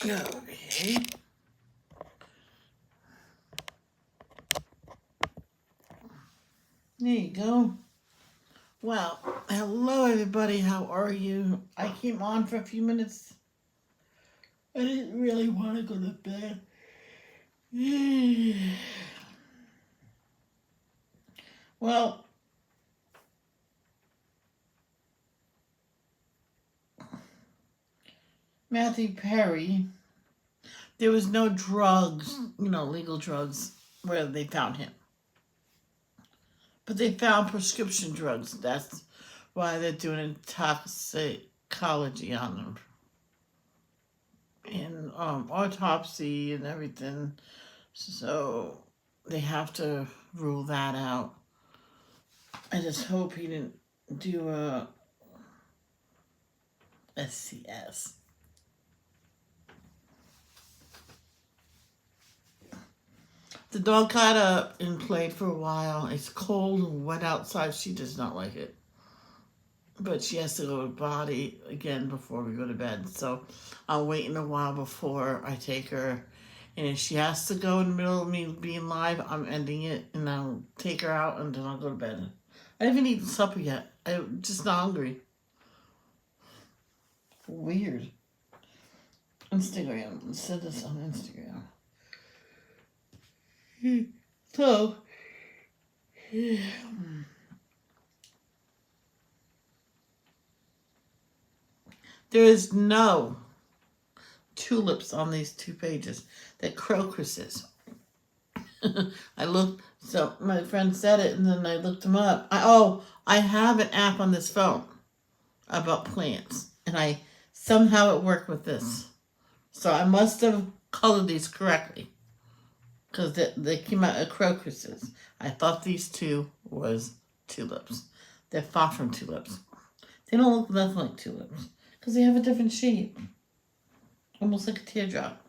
Okay. There you go. Well, hello everybody. How are you? I came on for a few minutes. I didn't really want to go to bed. Well, Matthew Perry, there was no drugs, legal drugs where they found him. But they found prescription drugs. That's why they're doing toxicology on him. And autopsy and everything. So they have to rule that out. I just hope he didn't do a SCS. The dog got up and played for a while. It's cold and wet outside. She does not like it. But she has to go to potty again before we go to bed. So I'm waiting a while before I take her. And if she has to go in the middle of me being live, I'm ending it and I'll take her out and then I'll go to bed. I haven't eaten supper yet. I'm just not hungry. Weird. Instagram. Said this on Instagram. So, there is no tulips on these 2 pages. They're crocuses. I looked, so my friend said it, and then I looked them up. I have an app on this phone about plants, and somehow it worked with this. So I must have colored these correctly, because they came out as crocuses. I thought these 2 was tulips. They're far from tulips. They don't look nothing like tulips, because they have a different shape, almost like a teardrop.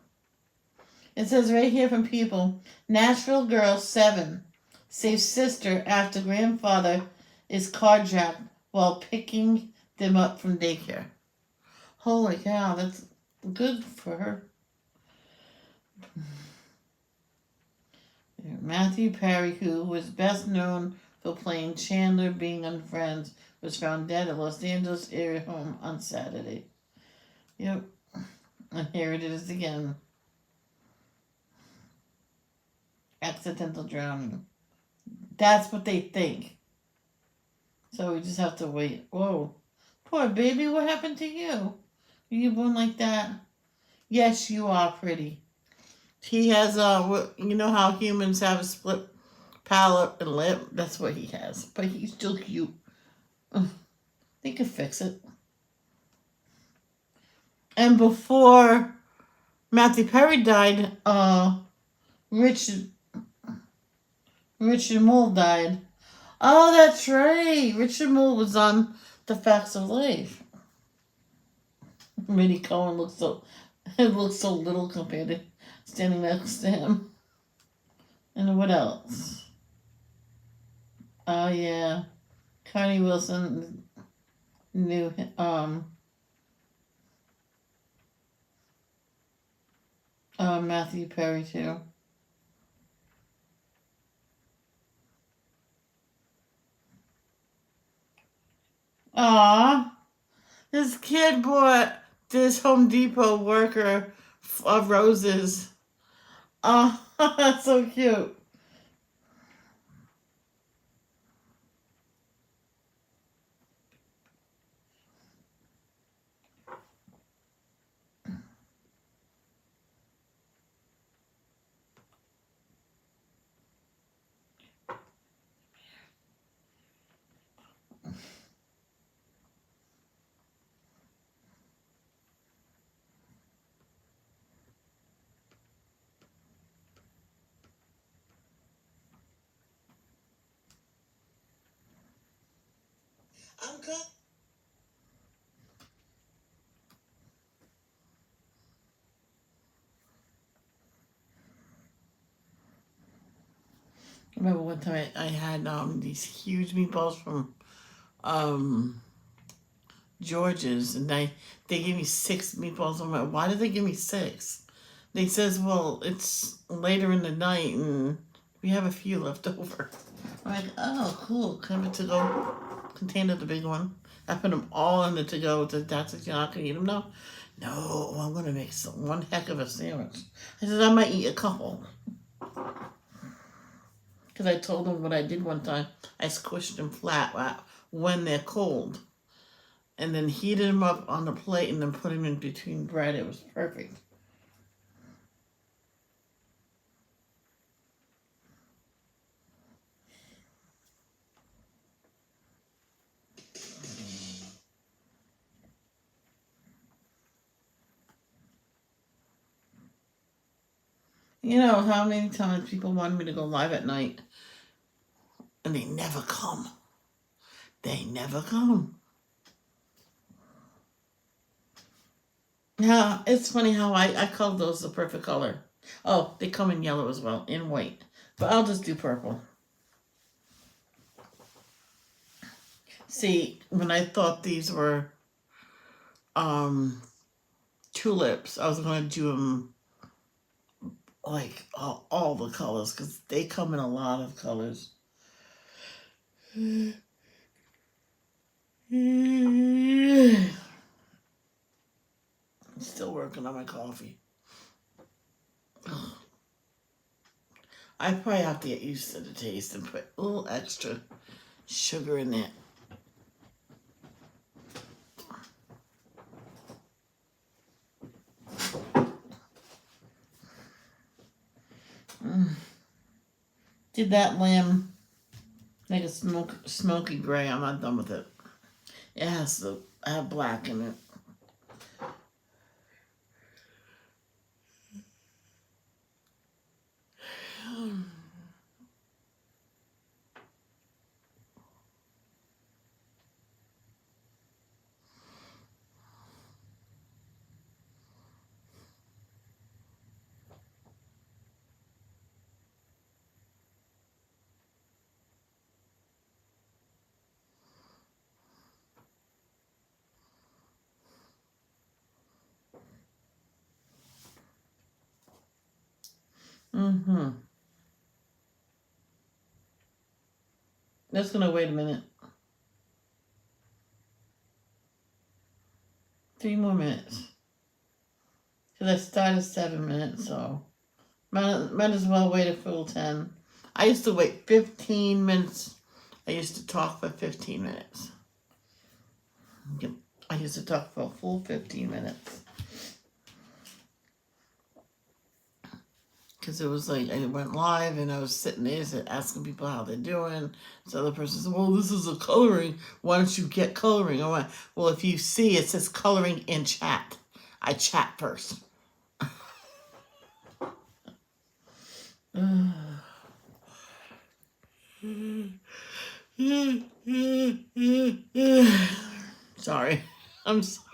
It says right here from people, Nashville girl 7 saves sister after grandfather is carjacked while picking them up from daycare. Holy cow, that's good for her. Matthew Perry, who was best known for playing Chandler Bing on Friends, was found dead at Los Angeles area home on Saturday. Yep. And here it is again. Accidental drowning. That's what they think. So we just have to wait. Whoa. Poor baby, what happened to you? Were you born like that? Yes, you are pretty. He has, you know how humans have a split palate and lip? That's what he has. But he's still cute. They could fix it. And before Matthew Perry died, Richard Mole died. Oh, that's right. Richard Mole was on The Facts of Life. Minnie Cohen looks so little compared to standing next to him. And what else? Oh yeah, Connie Wilson knew Matthew Perry too. Aw, this kid bought this Home Depot worker of roses. Oh, that's so cute. I'm good. I remember one time I had these huge meatballs from um, George's, and they gave me 6 meatballs. I'm like, why did they give me 6? They says, well, it's later in the night and we have a few left over. I'm like, oh, cool. Come a to-go container, the big one. I put them all in the to-go. That's it. You're not going to eat them now? No, I'm going to make one heck of a sandwich. I said, I might eat a couple. Because I told them what I did one time. I squished them flat when they're cold. And then heated them up on the plate and then put them in between bread. It was perfect. You know how many times people wanted me to go live at night and they never come. They never come. Yeah, it's funny how I call those the perfect color. Oh, they come in yellow as well, in white. But I'll just do purple. See, when I thought these were tulips, I was going to do them like all the colors because they come in a lot of colors. I'm still working on my coffee. I probably have to get used to the taste and put a little extra sugar in it. Did that lamb like a smoky gray? I'm not done with it. It has to have black in it. That's gonna wait a minute. 3 more minutes. Because I started 7 minutes, so might as well wait a full 10. I used to wait 15 minutes. I used to talk for 15 minutes. I used to talk for a full 15 minutes. Because it was like I went live and I was sitting there asking people how they're doing. So the person said, well, this is a coloring. Why don't you get coloring? I went, well, if you see, it says coloring in chat. I chat first. Sorry. I'm sorry.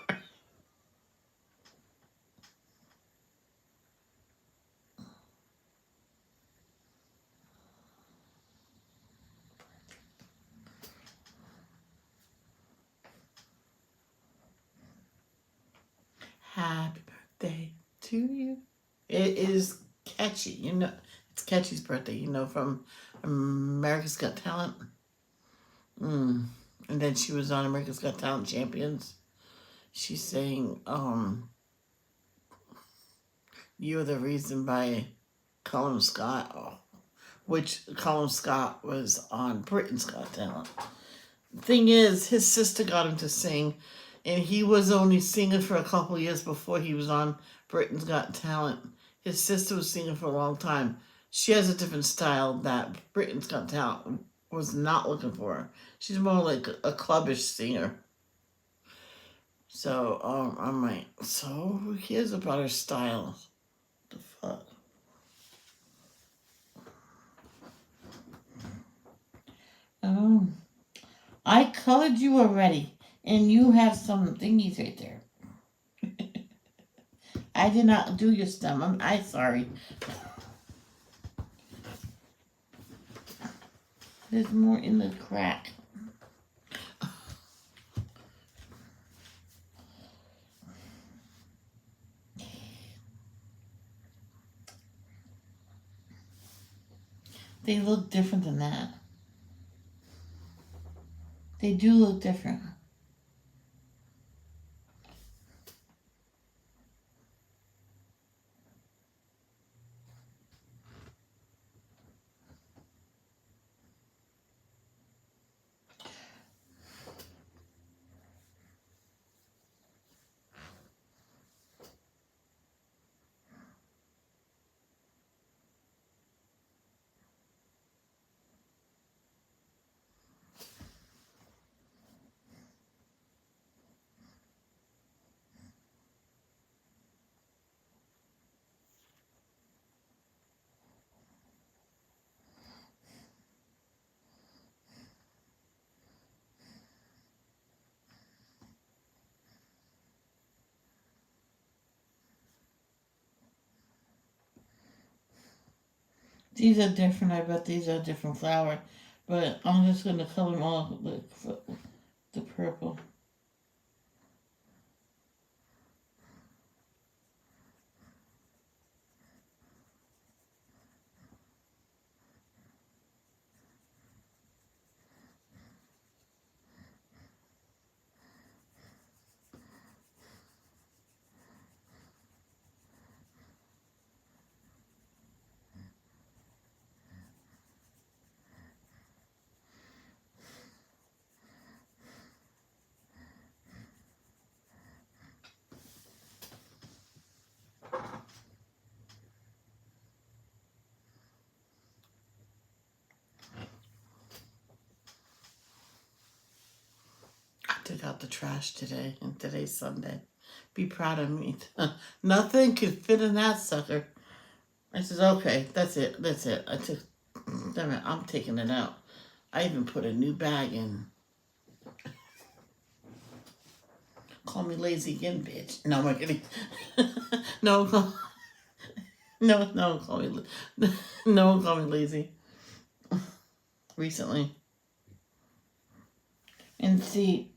Happy birthday to you. It is catchy. You know, it's Catchy's birthday, you know, from America's Got Talent. And then she was on America's Got Talent Champions. She's saying, You're the Reason by Colin Scott, which Colin Scott was on Britain's Got Talent. Thing is, his sister got him to sing, and he was only singing for a couple years before he was on Britain's Got Talent. His sister was singing for a long time. She has a different style that Britain's Got Talent was not looking for. She's more like a clubbish singer. So, I'm like, so who cares about her style? What the fuck? Oh. I colored you already, and you have some thingies right there. I did not do your stem. I'm sorry. There's more in the crack. They look different than that. They do look different. These are different. I bet these are a different flower. But I'm just going to color them all the purple. I took out the trash today, and today's Sunday. Be proud of me. Nothing could fit in that sucker. I said, okay, that's it. I took, damn it, I'm taking it out. I even put a new bag in. Call me lazy again, bitch. No, I'm kidding. No, no, call me, no one call me lazy. Recently. And see,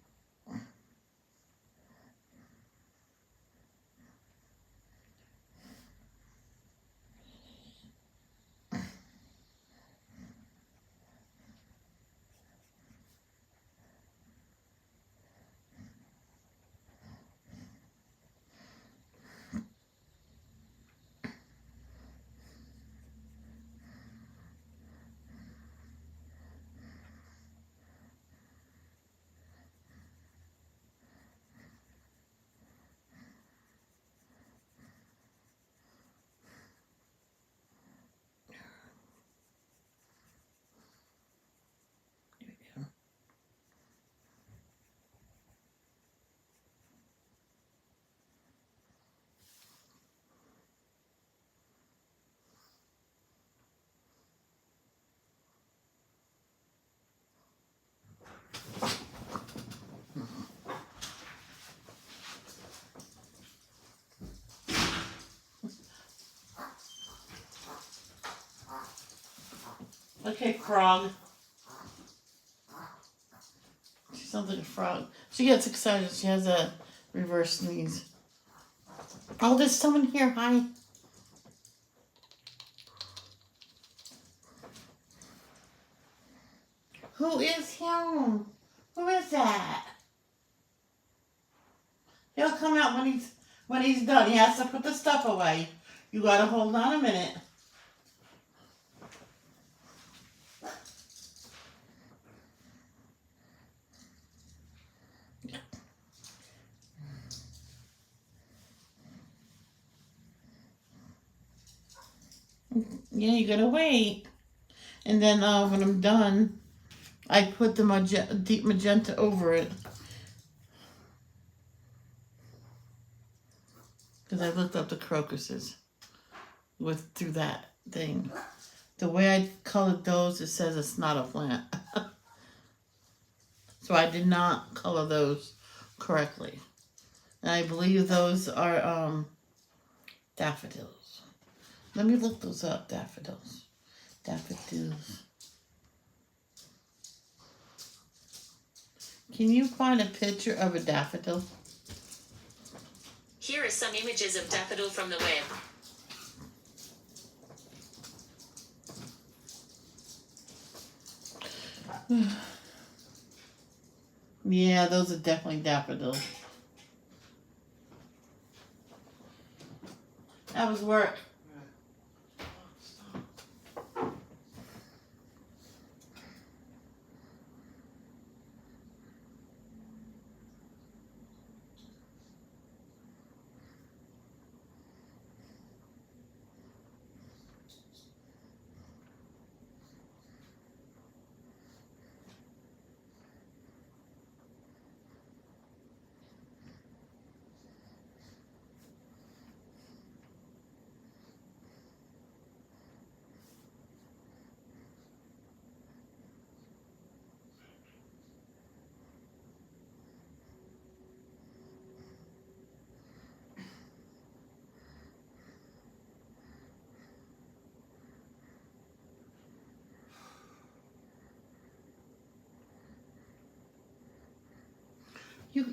okay, frog. She sounds like a frog. She gets excited. She has a reverse sneeze. Oh, there's someone here. Hi. Who is him? Who is that? He'll come out when he's done. He has to put the stuff away. You gotta hold on a minute. Yeah, you gotta wait. And then when I'm done, I put the deep magenta over it. Because I looked up the crocuses through that thing. The way I colored those, it says it's not a plant. So I did not color those correctly. And I believe those are daffodils. Let me look those up, daffodils. Daffodils. Can you find a picture of a daffodil? Here are some images of daffodil from the web. Yeah, those are definitely daffodils. That was work.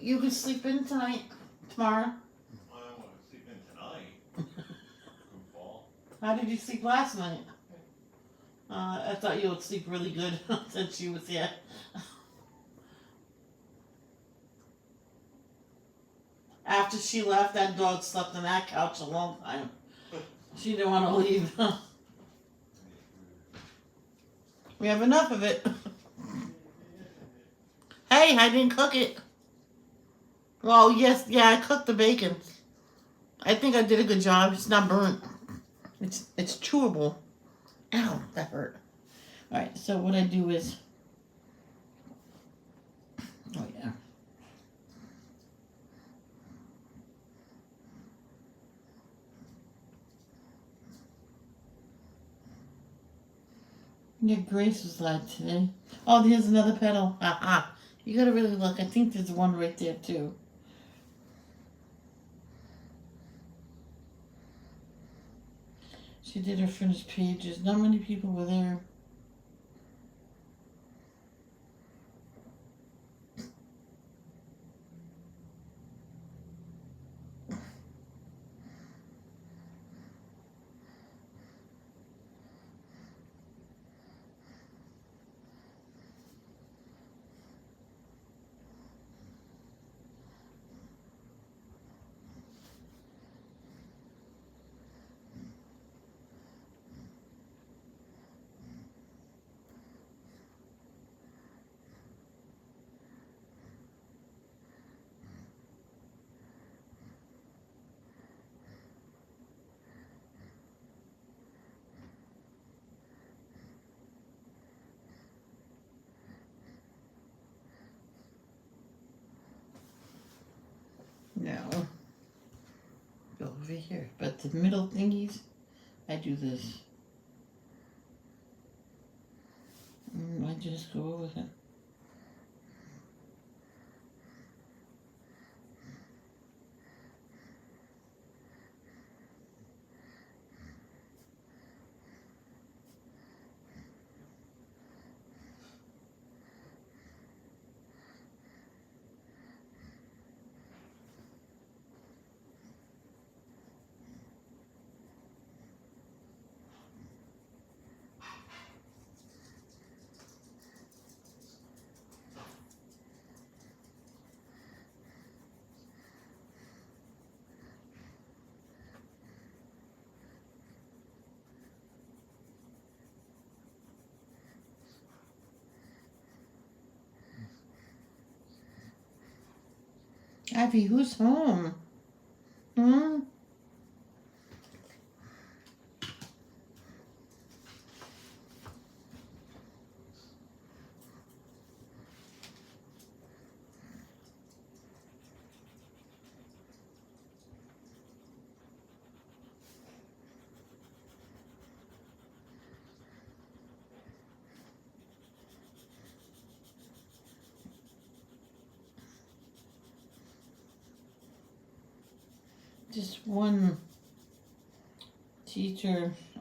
You can sleep in tonight, tomorrow. I don't want to sleep in tonight. Goofball. How did you sleep last night? I thought you would sleep really good since she was here. After she left, that dog slept on that couch a long time. She didn't want to leave. We have enough of it. Hey, I didn't cook it. Well, yes, yeah, I cooked the bacon. I think I did a good job. It's not burnt. It's chewable. Ow, that hurt. All right, so what I do is, oh yeah. Yeah, Grace was live today. Oh, here's another petal. Aha. You gotta really look. I think there's one right there too. She did her finished pages. Not many people were there. No. Go over here. But the middle thingies, I do this. I just go over it. Abby, who's home? Hmm? Just one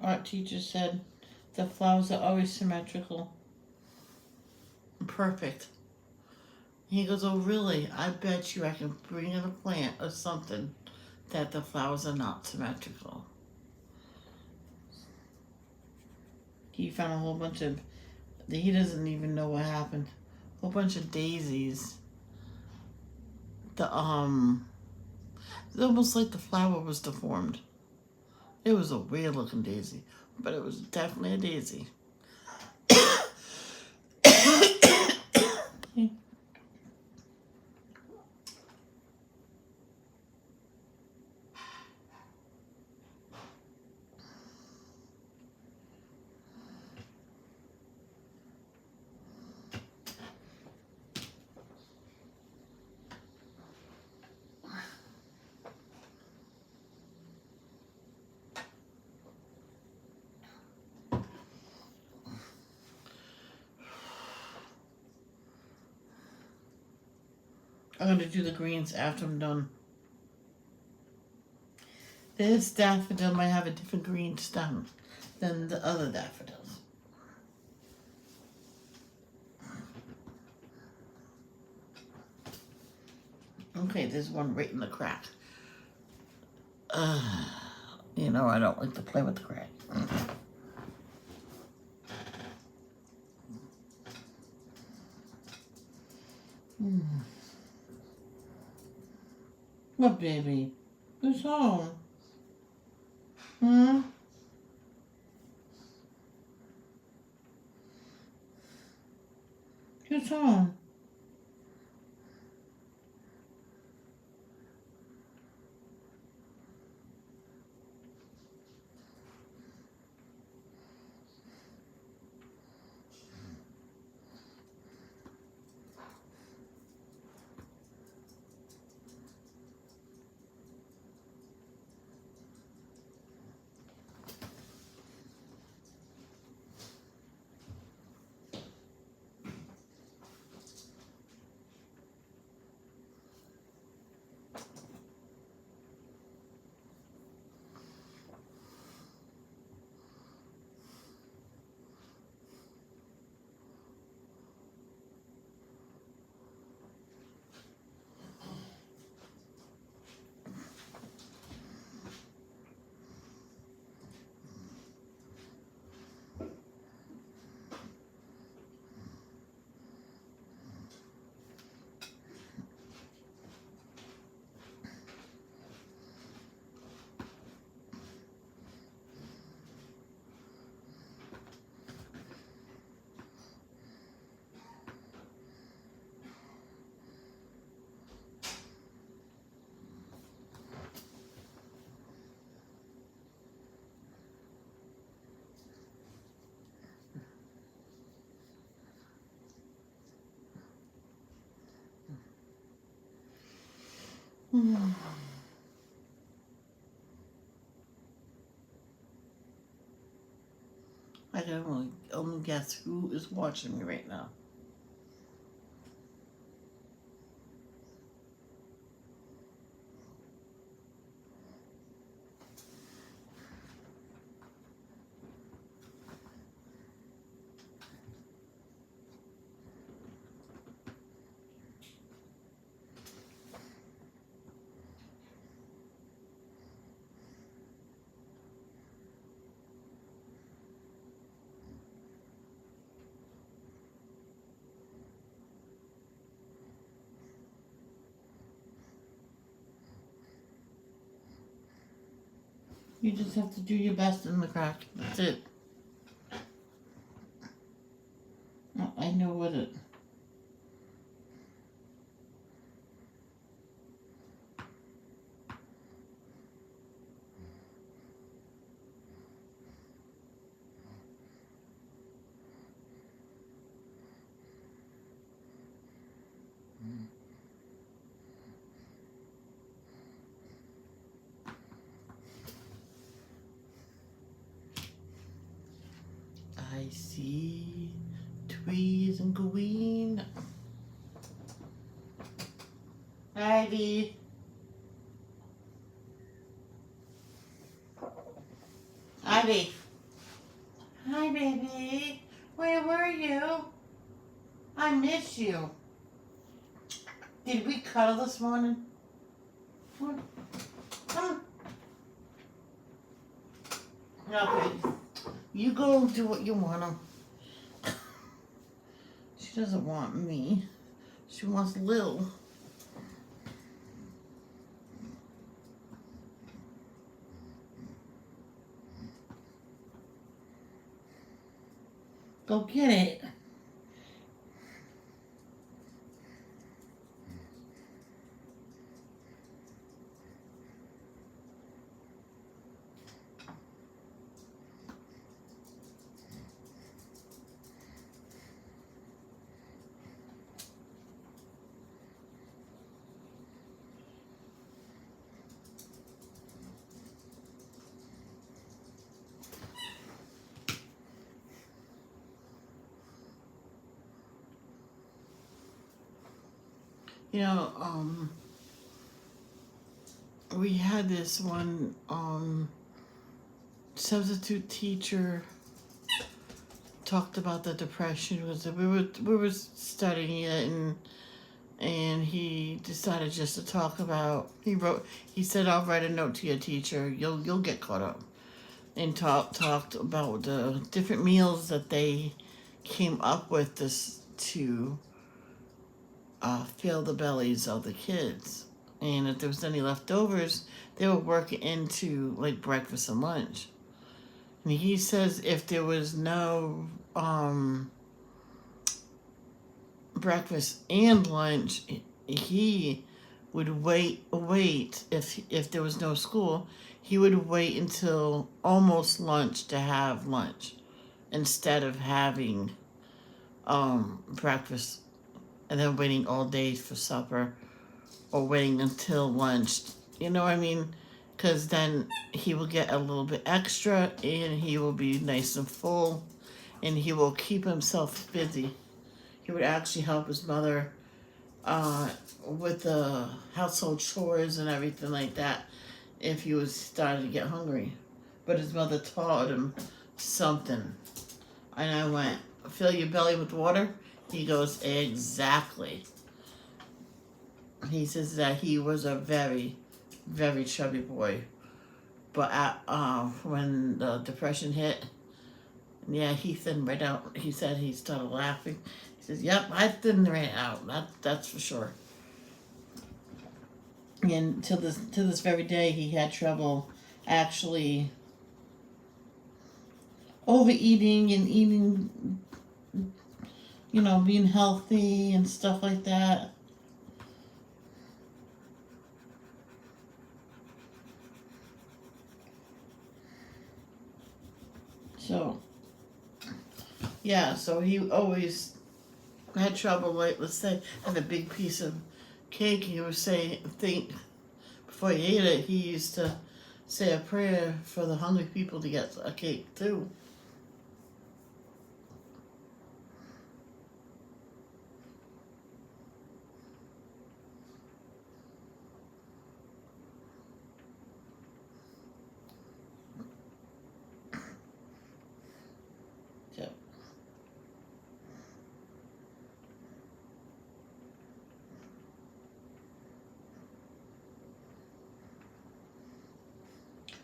art teacher said the flowers are always symmetrical. Perfect. He goes, oh really? I bet you I can bring in a plant or something that the flowers are not symmetrical. He found a whole bunch of He doesn't even know what happened. Whole bunch of daisies. It's almost like the flower was deformed. It was a weird looking daisy, but it was definitely a daisy. I'm going to do the greens after I'm done. This daffodil might have a different green stem than the other daffodils. Okay, there's one right in the crack. You know, I don't like to play with the crack. What, baby? Who's home? Hmm? Who's home? I can only guess who is watching me right now. You just have to do your best in the crack. That's it. I know what it. I see trees and green. Ivy. Ivy. Hi, baby. Where were you? I miss you. Did we cuddle this morning? Come on. Okay. You go do what you want to. She doesn't want me. She wants Lil. Go get it. You know, we had this one substitute teacher talked about the depression. We were studying it, and he decided just to talk about. He said, "I'll write a note to your teacher. You'll get caught up." And talked about the different meals that they came up with this to fill the bellies of the kids, and if there was any leftovers, they would work it into like breakfast and lunch. And he says if there was no breakfast and lunch, he would wait if there was no school, he would wait until almost lunch to have lunch instead of having breakfast and then waiting all day for supper or waiting until lunch. You know what I mean? Because then he will get a little bit extra and he will be nice and full and he will keep himself busy. He would actually help his mother with the household chores and everything like that if he was starting to get hungry. But his mother taught him something. And I went, fill your belly with water? He goes, exactly. He says that he was a very, very chubby boy. But when the depression hit, yeah, he thinned right out. He said he started laughing. He says, yep, I thinned right out. That's for sure. And to this very day, he had trouble actually overeating and eating, you know, being healthy and stuff like that. So, yeah, so he always had trouble, like, let's say, had a big piece of cake, he would think, before he ate it, he used to say a prayer for the hungry people to get a cake, too. So,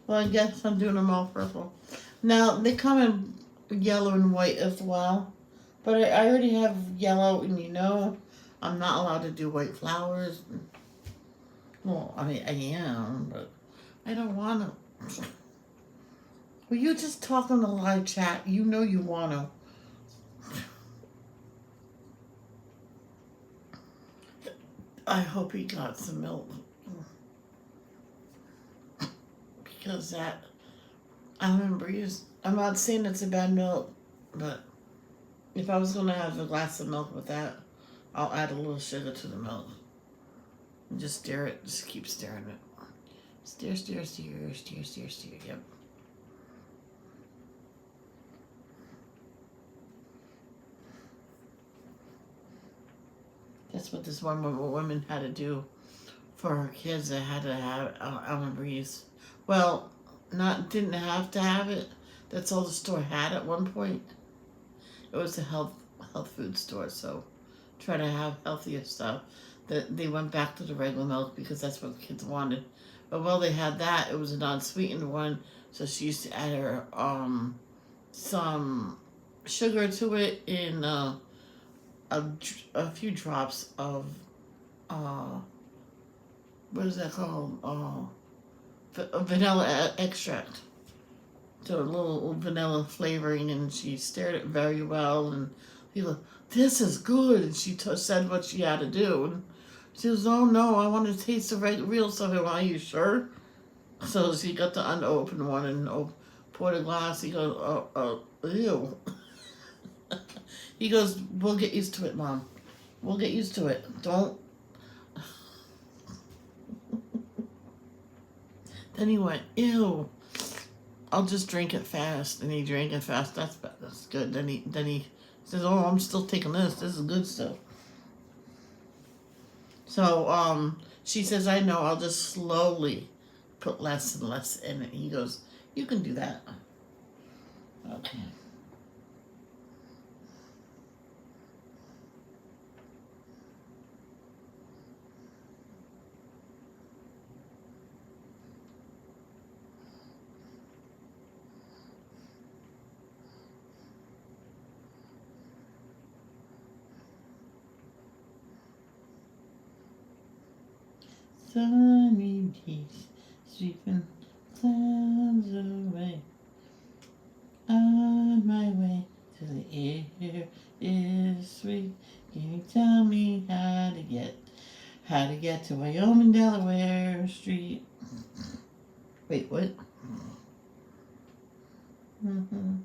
well, I guess I'm doing them all purple. Now, they come in yellow and white as well. But I already have yellow, and you know, I'm not allowed to do white flowers. Well, I mean, I am, but I don't want to. Well, you just talk on the live chat. You know you want to. I hope he got some milk. Because that, I remember I'm not saying it's a bad milk, but if I was going to have a glass of milk with that, I'll add a little sugar to the milk. And just stir it. Just keep stirring it. Stir, stir, stir, stir, stir, stir. Yep. That's what this one woman had to do for her kids. They had to have Almond Breeze. Well, didn't have to have it. That's all the store had at one point. It was a health food store, so try to have healthier stuff. They went back to the regular milk because that's what kids wanted. But while they had that, it was a non-sweetened one, so she used to add her some sugar to it and a few drops of what is that called? Vanilla extract. So a little vanilla flavoring, and she stirred it very well. And he goes, "This is good." And she said what she had to do. And she goes, "Oh no, I want to taste the real stuff." I went, "Are you sure?" So she got the unopened one and poured a glass. He goes, ew." He goes, "We'll get used to it, Mom. We'll get used to it. Don't." Then he went, "Ew. I'll just drink it fast." And he drank it fast. That's good. Then he says, "Oh, I'm still taking this. This is good stuff." So she says, "I know. I'll just slowly put less and less in it." He goes, "You can do that." Okay. Sunny days, sweeping clouds away. On my way to the air is sweet. Can you tell me how to get to Wyoming, Delaware Street? Wait, what? Mm-hmm.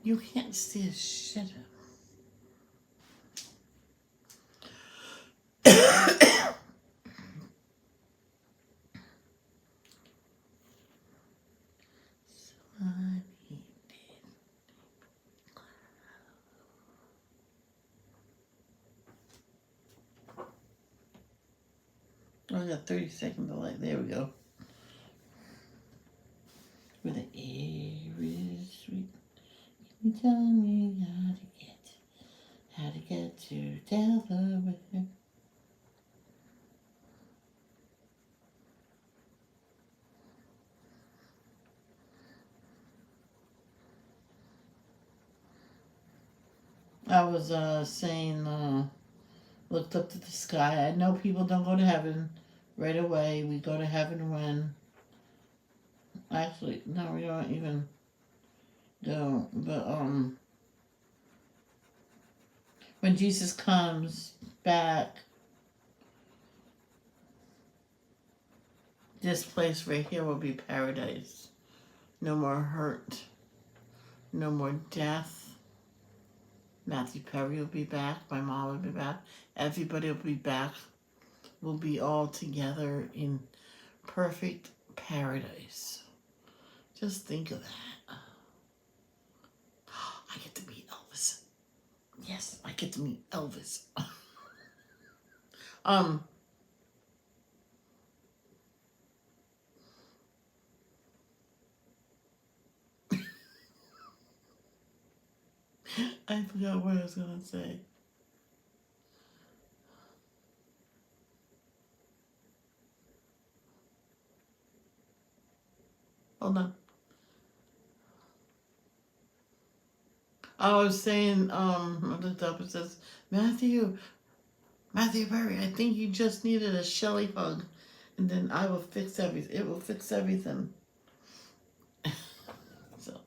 You can't see a shit. Sunny days. Oh, I got 30-second delay. There we go. Where the air is sweet. Can you tell me how to get to Delaware? I was saying, looked up to the sky. I know people don't go to heaven right away. We go to heaven when. Actually, no, we don't even go. But when Jesus comes back, this place right here will be paradise. No more hurt. No more death. Matthew Perry will be back. My mom will be back. Everybody will be back. We'll be all together in perfect paradise. Just think of that. I get to meet Elvis. Yes, I get to meet Elvis. I forgot what I was gonna say. Hold on. I was saying, I looked up. It says Matthew Perry. I think you just needed a Shelly hug, and then I will fix everything. It will fix everything. So.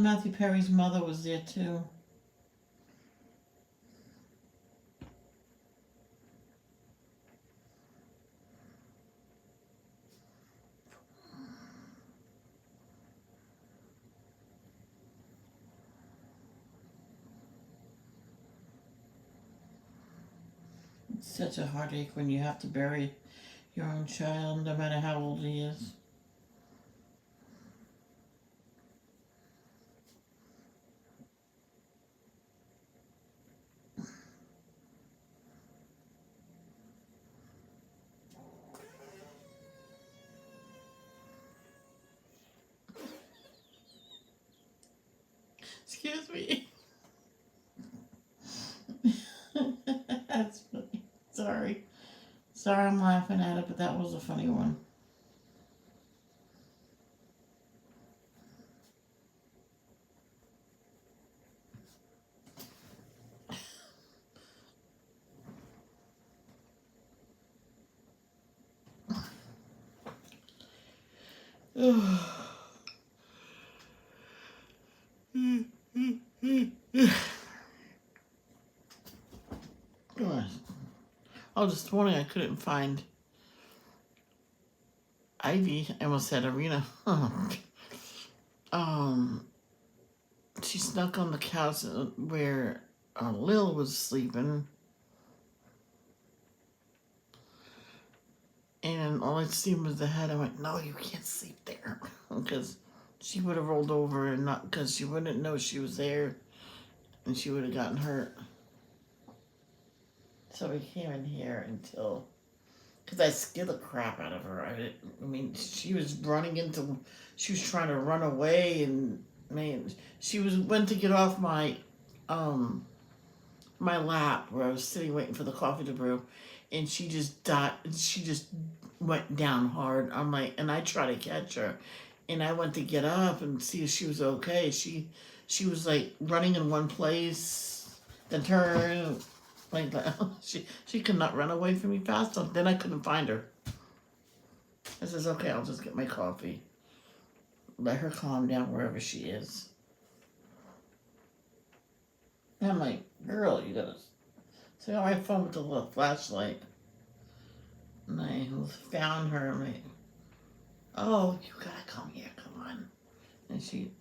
Matthew Perry's mother was there too. It's such a heartache when you have to bury your own child, no matter how old he is. Excuse me. That's funny. Sorry. Sorry I'm laughing at it, but that was a funny one. Oh, this morning I couldn't find Ivy. I almost said Arena. She snuck on the couch where Lil was sleeping, and all I seen was the head. I went, "No, you can't sleep there," because she would have rolled over and not because she wouldn't know she was there, and she would have gotten hurt. So we came in here until, because I scared the crap out of her. I mean, she was she was trying to run away, and man, went to get off my my lap where I was sitting waiting for the coffee to brew, and she just died. She just went down hard. I'm like, and I tried to catch her, and I went to get up and see if she was okay. She was like running in one place, then turn. Like that. She could not run away from me fast enough. Then I couldn't find her. I says, okay, I'll just get my coffee. Let her calm down wherever she is. And I'm like, girl, you gotta. So I got my phone with the little flashlight. And I found her. I'm like, oh, you gotta come here, come on. And she.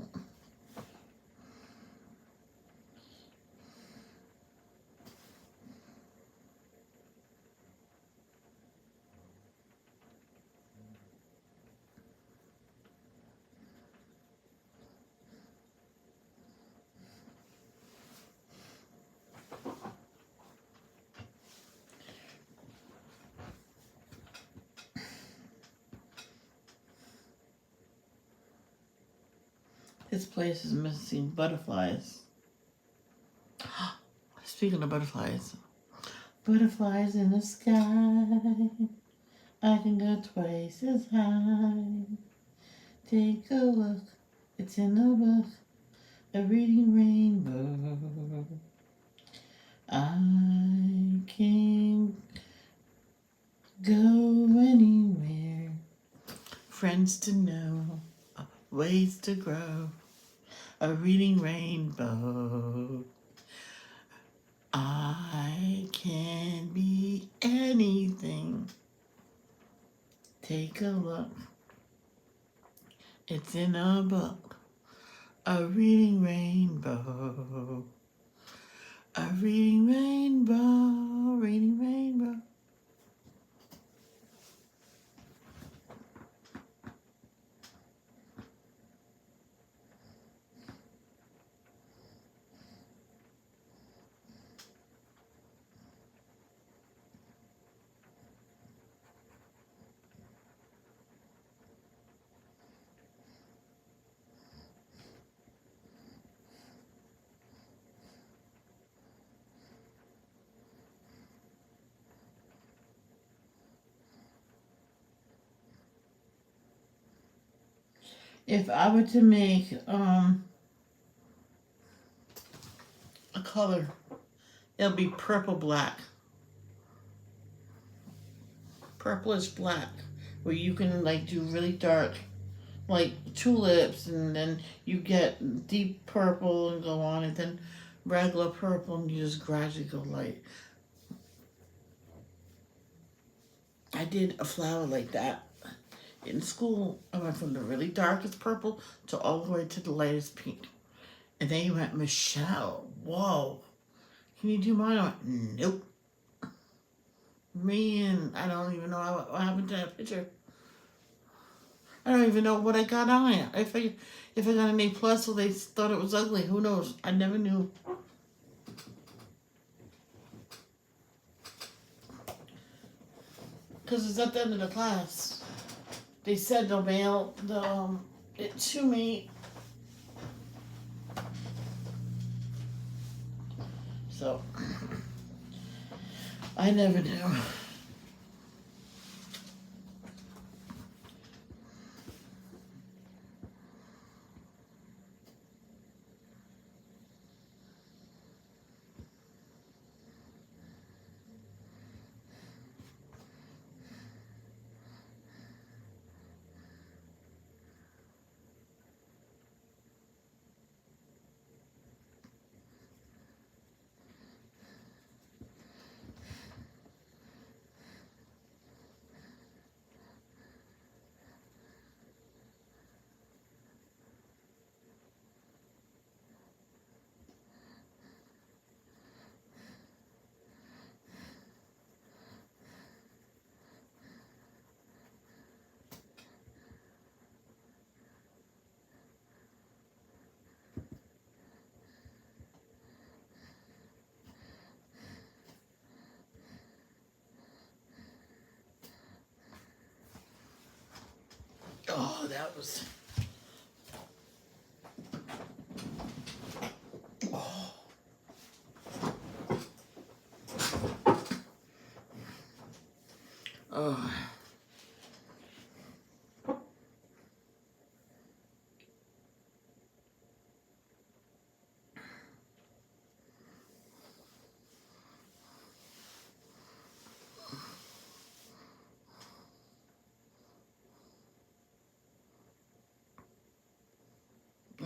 This place is missing butterflies. Speaking of butterflies. Butterflies in the sky. I can go twice as high. Take a look. It's in the book. A reading rainbow. I can go anywhere. Friends to know. Ways to grow. A reading rainbow. I can be anything. Take a look. It's in a book. A reading rainbow. A reading rainbow. Reading rainbow. If I were to make a color, it'll be purple black. Purplish black. Where you can like do really dark like tulips, and then you get deep purple and go on, and then regular purple, and you just gradually go light. I did a flower like that in school. I went from the really darkest purple to all the way to the lightest pink. And then you went, Michelle, whoa, can you do mine? I went, nope. Man, I don't even know what happened to that picture. I don't even know what I got on it. If I got an A plus, or they thought it was ugly, who knows? I never knew. Because it's at the end of the class. They said they'll mail it to me. So, I never knew. Oh, that was. Oh. Oh.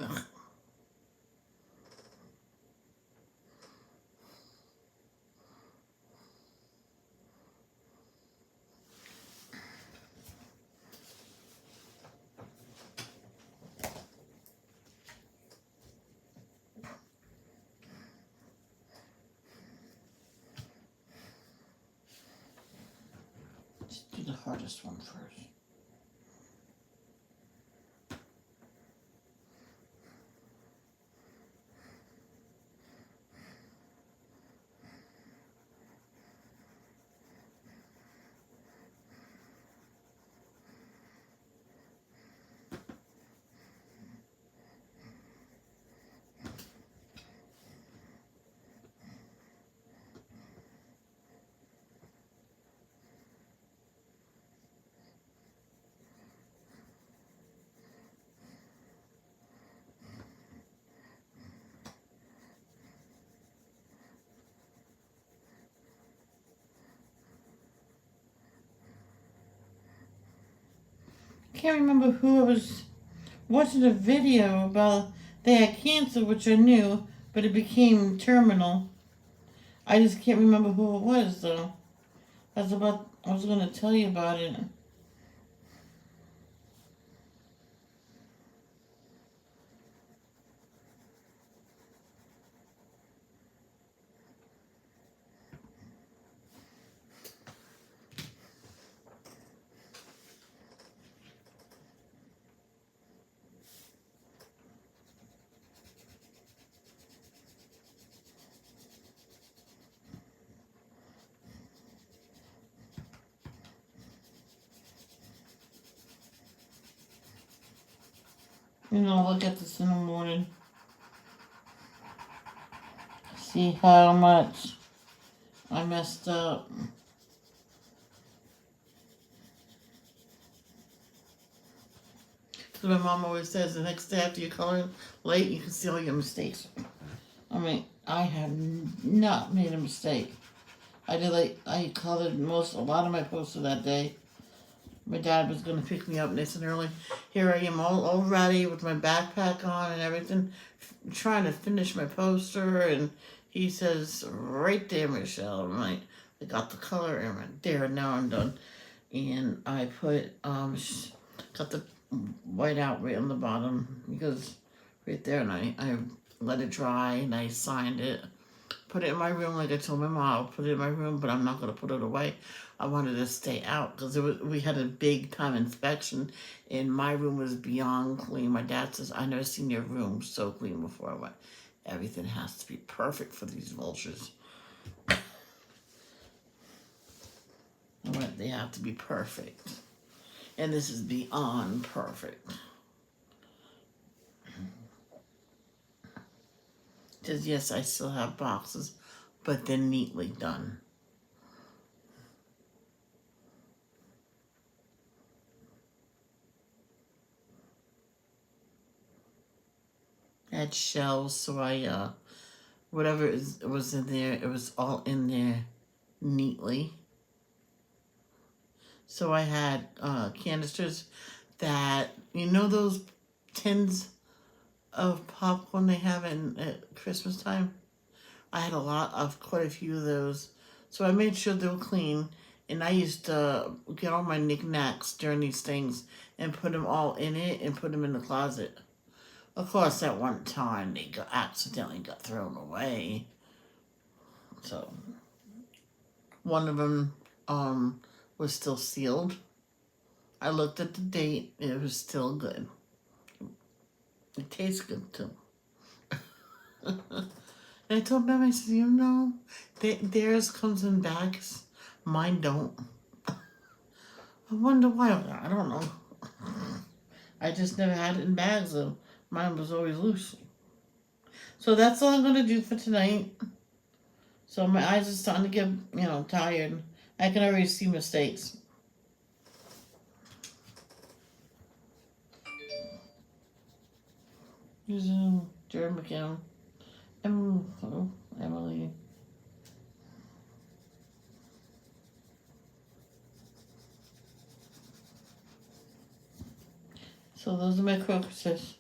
Ugh. Let's do the hardest one first. Can't remember who I was watching a video about. They had cancer, which I knew, but it became terminal. I just can't remember who it was though. I was gonna tell you about it. I'll look at this in the morning. See how much I messed up. So my mom always says the next day after you color late, you can see all your mistakes. I mean, I have not made a mistake. I colored a lot of my poster that day, My dad was gonna pick me up nice and early. Here I am all ready with my backpack on and everything, trying to finish my poster, and he says, right there, Michelle. I'm like, I got the color, and I'm like, there, now I'm done. And I put, got the white out right on the bottom, because right there, and I let it dry, and I signed it. Put it in my room, like I told my mom, I'll put it in my room, but I'm not gonna put it away. I wanted to stay out because we had a big time inspection, and my room was beyond clean. My dad says, "I never seen your room so clean before." I went, everything has to be perfect for these vultures. I went, they have to be perfect, and this is beyond perfect. Because yes, I still have boxes, but they're neatly done. I had shelves, so I whatever was in there, it was all in there neatly. So I had canisters that, you know, those tins of popcorn they have at Christmas time. I had quite a few of those. So I made sure they were clean, and I used to get all my knickknacks during these things and put them all in it and put them in the closet. Of course, at one time they accidentally got thrown away. So one of them was still sealed. I looked at the date; it was still good. It tastes good too. And I told them, I said, you know, theirs comes in bags, mine don't. I wonder why. I don't know. I just never had it in bags, though. Mine was always loose. So that's all I'm gonna do for tonight. So my eyes are starting to get, tired. I can already see mistakes. Here's Jared McCown. Emily. So those are my crocuses.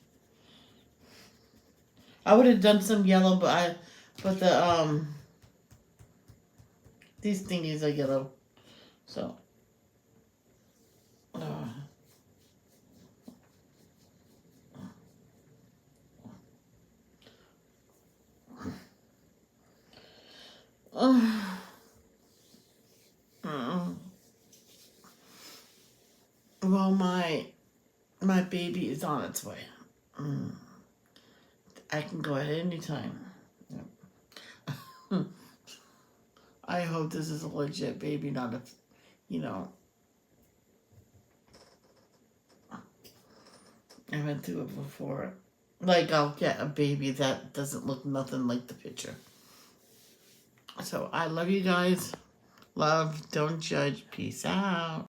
I would have done some yellow, but these thingies are yellow. So well, my baby is on its way. I can go at any time. I hope this is a legit baby, not a, I went through it before. Like, I'll get a baby that doesn't look nothing like the picture. So, I love you guys. Love, don't judge. Peace out.